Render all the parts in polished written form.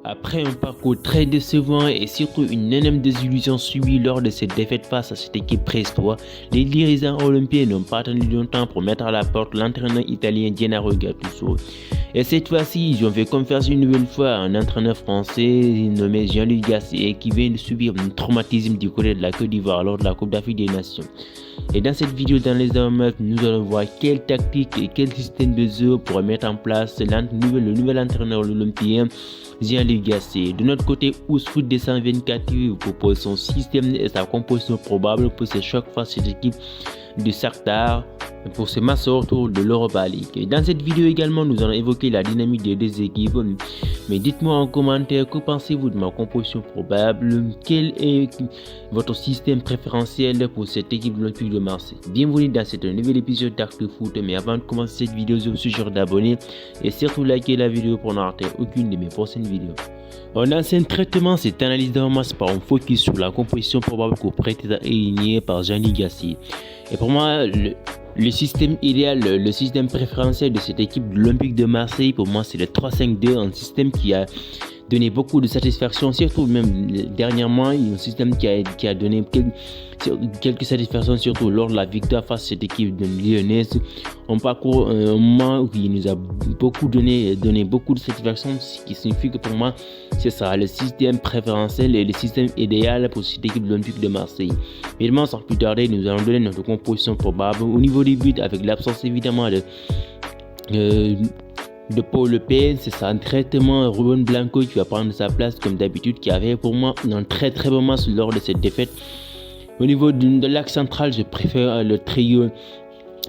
Après un parcours très décevant et surtout une énorme désillusion subie lors de cette défaite face à cette équipe brestois, les dirigeants olympiens n'ont pas attendu longtemps pour mettre à la porte l'entraîneur italien Gennaro Gattuso. Et cette fois-ci, ils ont fait confiance une nouvelle fois à un entraîneur français nommé Jean-Louis Gasset qui vient de subir un traumatisme du côté de la Côte d'Ivoire lors de la Coupe d'Afrique des Nations. Et dans cette vidéo d'analyse d'Amath, nous allons voir quelle tactique et quel système de jeu pour mettre en place le nouvel entraîneur olympien Jean-Louis Gasset. De notre côté, Ousfoot 224 vous propose son système et sa composition probable pour ce choc face à cette équipe de Shakhtar pour ce match retour de l'Europa League. Et dans cette vidéo également, nous allons évoquer la dynamique des deux équipes. Mais dites-moi en commentaire, que pensez-vous de ma composition probable? Quel est votre système préférentiel pour cette équipe de l'Olympique de Marseille? Bienvenue dans ce nouvel épisode d'Actu Foot. Mais avant de commencer cette vidéo, je vous suggère d'abonner et surtout liker la vidéo pour ne rater aucune de mes prochaines vidéos. En ancien traitement, cette analyse d'un match par un focus sur la composition probable que prête à aligner par Jean-Louis Gasset. Et pour moi, le système idéal, le système préférentiel de cette équipe de l'Olympique de Marseille, pour moi, c'est le 3-5-2, un système qui a donné beaucoup de satisfaction, surtout même dernièrement, un système qui a donné quelques satisfactions, surtout lors de la victoire face à cette équipe de lyonnaise. On parcourt un moment où il nous a donné beaucoup de satisfaction, ce qui signifie que pour moi, c'est ça, le système préférentiel et le système idéal pour cette équipe de l'Olympique de Marseille. Évidemment, sans plus tarder, nous allons donner notre composition probable au niveau des buts, avec l'absence évidemment de Paul Le Pen. C'est ça, un traitement Ruben Blanco qui va prendre sa place comme d'habitude, qui avait pour moi un très très bon match lors de cette défaite. Au niveau de l'axe central, je préfère le trio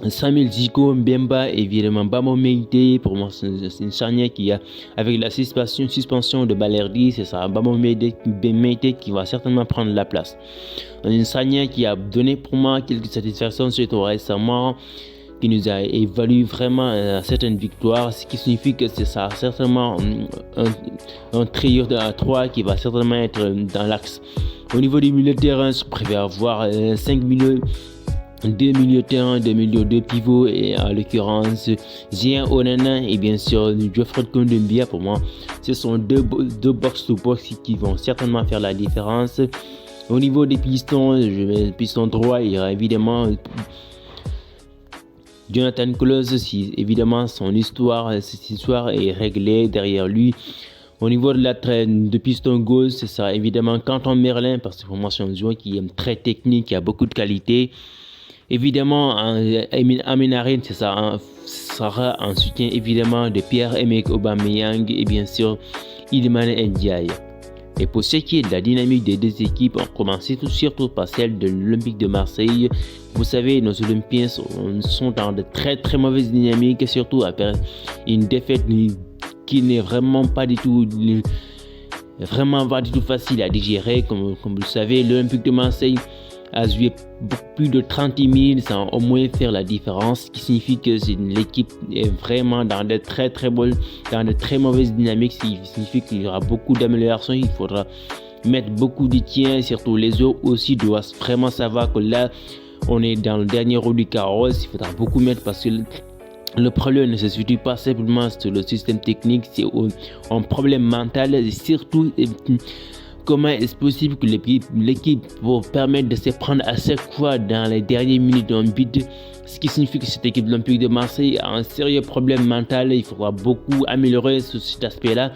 Samuel Zico, Mbemba et évidemment Bamo Meite. Pour moi, c'est une charnière qui a, avec la suspension de Balerdi, c'est ça, Bamo Meite qui va certainement prendre la place. Une charnière qui a donné pour moi quelques satisfactions, surtout récemment, qui nous a évalué vraiment certaines victoires, ce qui signifie que c'est ça, certainement un trio de 3 qui va certainement être dans l'axe. Au niveau du milieu de terrain, je préfère avoir 5 milieux. 2 milieux de terrain, 2 milieux de pivots, et en l'occurrence Jean Onana et bien sûr Geoffrey Kondogbia. Pour moi, ce sont deux box-to-box qui vont certainement faire la différence. Au niveau des pistons, je mets piston droit, il y aura évidemment Jonathan Klose, si évidemment cette histoire est réglée derrière lui. Au niveau de la traîne de piston gauche, c'est ça, évidemment Quentin Merlin, parce que pour moi c'est un joueur qui est très technique, qui a beaucoup de qualité. Évidemment, Amin Harit, c'est ça, sera en soutien évidemment de Pierre-Emerick Aubameyang et bien sûr Iliman Ndiaye. Et pour ce qui est de la dynamique des deux équipes, on commence surtout par celle de l'Olympique de Marseille. Vous savez, nos Olympiens sont dans de très très mauvaises dynamiques, surtout après une défaite qui n'est vraiment pas du tout facile à digérer. Comme vous le savez, l'Olympique de Marseille a joué plus de 30 minutes sans au moins faire la différence, ce qui signifie que l'équipe est vraiment dans de très mauvaises dynamiques, ce qui signifie qu'il y aura beaucoup d'améliorations. Il faudra mettre beaucoup de tiens, surtout les autres aussi doivent vraiment savoir que là on est dans le dernier rôle du carrosse. Il faudra beaucoup mettre, parce que le problème ne se situe pas simplement sur le système technique, c'est un problème mental, et surtout comment est-ce possible que l'équipe va permettre de se prendre à chaque fois dans les dernières minutes d'un but, ce qui signifie que cette équipe de l'Olympique de Marseille a un sérieux problème mental. Il faudra beaucoup améliorer sur cet aspect-là,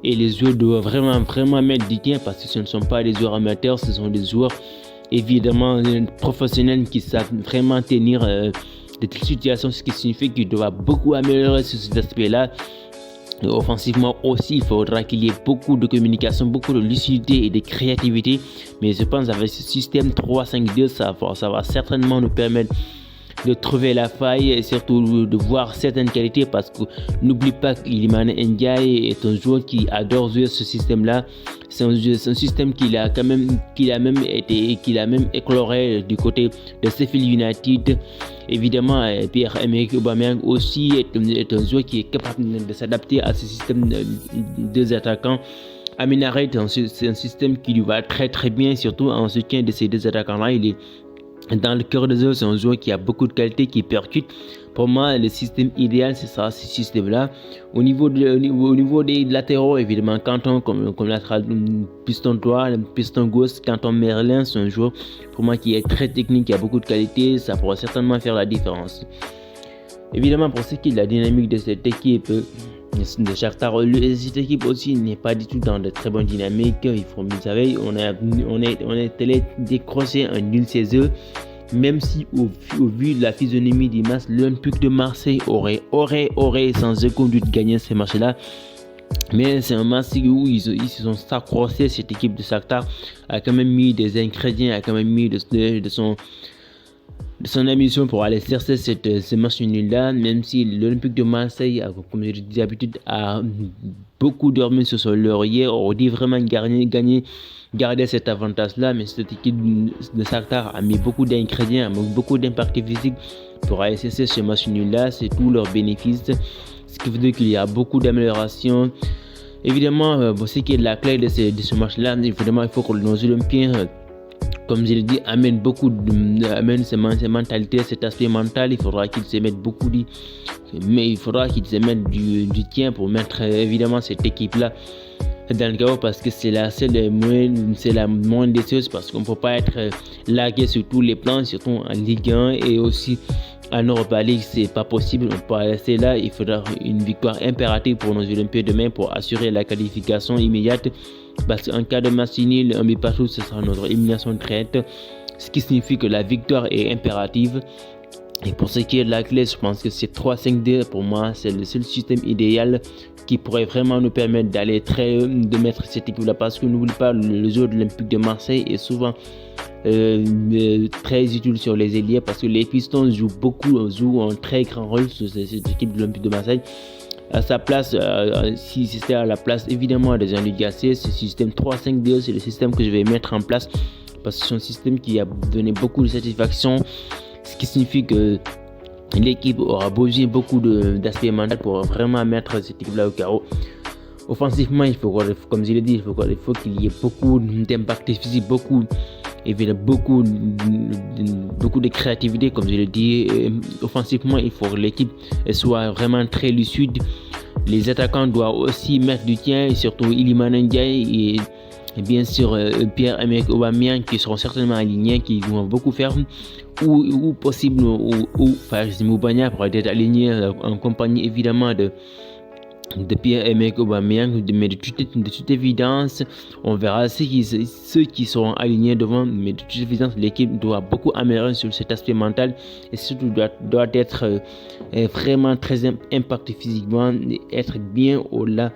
et les joueurs doivent vraiment mettre du tien, parce que ce ne sont pas des joueurs amateurs, ce sont des joueurs évidemment professionnels qui savent vraiment tenir de telles situations, ce qui signifie qu'ils doivent beaucoup améliorer sur cet aspect-là. Offensivement aussi, il faudra qu'il y ait beaucoup de communication, beaucoup de lucidité et de créativité. Mais je pense qu'avec ce système 3-5-2, ça va certainement nous permettre de trouver la faille et surtout de voir certaines qualités, parce que n'oublie pas qu'Iliman Ndiaye est un joueur qui adore jouer ce système-là. C'est un système qu'il a même écloré du côté de Sheffield United. Évidemment, Pierre-Emerick Aubameyang aussi est un joueur qui est capable de s'adapter à ce système de deux attaquants. Amin Harit, c'est un système qui lui va très très bien, surtout en soutien de ces deux attaquants-là. dans le cœur des œuvres, c'est un joueur qui a beaucoup de qualité, qui percute. Pour moi, le système idéal, c'est ça, ce système-là. Au niveau des latéraux, évidemment, Canton comme latéral piston droit, piston gauche, Canton Merlin, c'est un joueur pour moi qui est très technique, qui a beaucoup de qualité. Ça pourra certainement faire la différence. Évidemment, pour ce qui est de la dynamique de cette équipe de Shakhtar, cette équipe aussi n'est pas du tout dans de très bonnes dynamiques. Vous savez, on est allé décrocher un nul chez eux. Même si au vu de la physionomie du match, l'Olympique de Marseille aurait sans aucun doute gagné ce match-là. Mais c'est un match où ils se sont accrochés. Cette équipe de Shakhtar a quand même mis des ingrédients, a quand même mis de son ambition pour aller chercher ce match nul-là, même si l'Olympique de Marseille, comme je dis d'habitude, a beaucoup dormi sur son laurier, aurait dû vraiment garder cet avantage-là, mais cette équipe de Shakhtar a mis beaucoup d'ingrédients, a mis beaucoup d'impact physique pour aller chercher ce match nul-là. C'est tout leur bénéfice, ce qui veut dire qu'il y a beaucoup d'améliorations. Évidemment, ce qui est la clé de ce match-là, évidemment, il faut que nos Olympiens, comme je l'ai dit, amènent ces mentalités, cet aspect mental. Il faudra qu'ils se mettent du tien pour mettre évidemment cette équipe-là dans le chaos, parce que c'est la moindre des choses, parce qu'on ne peut pas être largué sur tous les plans, surtout en Ligue 1 et aussi en Europa League. C'est pas possible, on peut rester là. Il faudra une victoire impérative pour nos Olympiens demain pour assurer la qualification immédiate, parce qu'en cas de match nul, un but partout, ce sera notre élimination directe, ce qui signifie que la victoire est impérative. Et pour ce qui est de la clé, je pense que c'est 3-5-2. Pour moi, c'est le seul système idéal qui pourrait vraiment nous permettre de mettre cette équipe-là, parce que n'oublie pas, le jeu de l'Olympique de Marseille est souvent très utile sur les ailiers, parce que les Pistons jouent un très grand rôle sur cette équipe de l'Olympique de Marseille. À sa place, si c'était à la place évidemment de Jean-Luc Gasset, ce système 3-5-2, c'est le système que je vais mettre en place, parce que c'est un système qui a donné beaucoup de satisfaction, ce qui signifie que l'équipe aura besoin beaucoup d'aspect mental pour vraiment mettre cette équipe-là au carreau. Offensivement, comme je l'ai dit, il faut qu'il y ait beaucoup d'impact physique, beaucoup de créativité, comme je l'ai dit. Offensivement, il faut que l'équipe soit vraiment très lucide. Les attaquants doivent aussi mettre du tien, et surtout Iliman Ndiaye et bien sûr Pierre-Emerick Aubameyang, qui seront certainement alignés, qui vont beaucoup faire, ou possible, ou Faris Moubania pourrait être aligné en compagnie évidemment de Pierre-Emerick Aubameyang, mais de toute évidence, on verra ceux qui seront alignés devant, mais de toute évidence, l'équipe doit beaucoup améliorer sur cet aspect mental, et surtout doit être vraiment très impacté physiquement, être bien au-delà.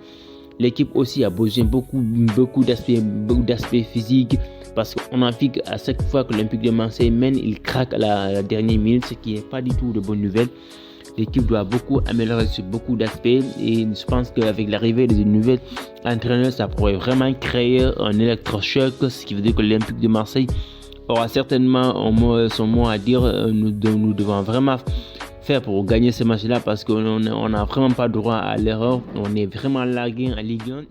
L'équipe aussi a besoin beaucoup d'aspects physiques, parce qu'on a vu qu'à chaque fois que l'Olympique de Marseille mène, il craque à la dernière minute, ce qui n'est pas du tout de bonne nouvelle. L'équipe doit beaucoup améliorer sur beaucoup d'aspects, et je pense qu'avec l'arrivée des nouveaux entraîneurs, ça pourrait vraiment créer un électrochoc, ce qui veut dire que l'Olympique de Marseille aura certainement son mot à dire. Nous devons vraiment faire pour gagner ce match-là, parce qu'on n'a vraiment pas droit à l'erreur. On est vraiment largué en Ligue 1.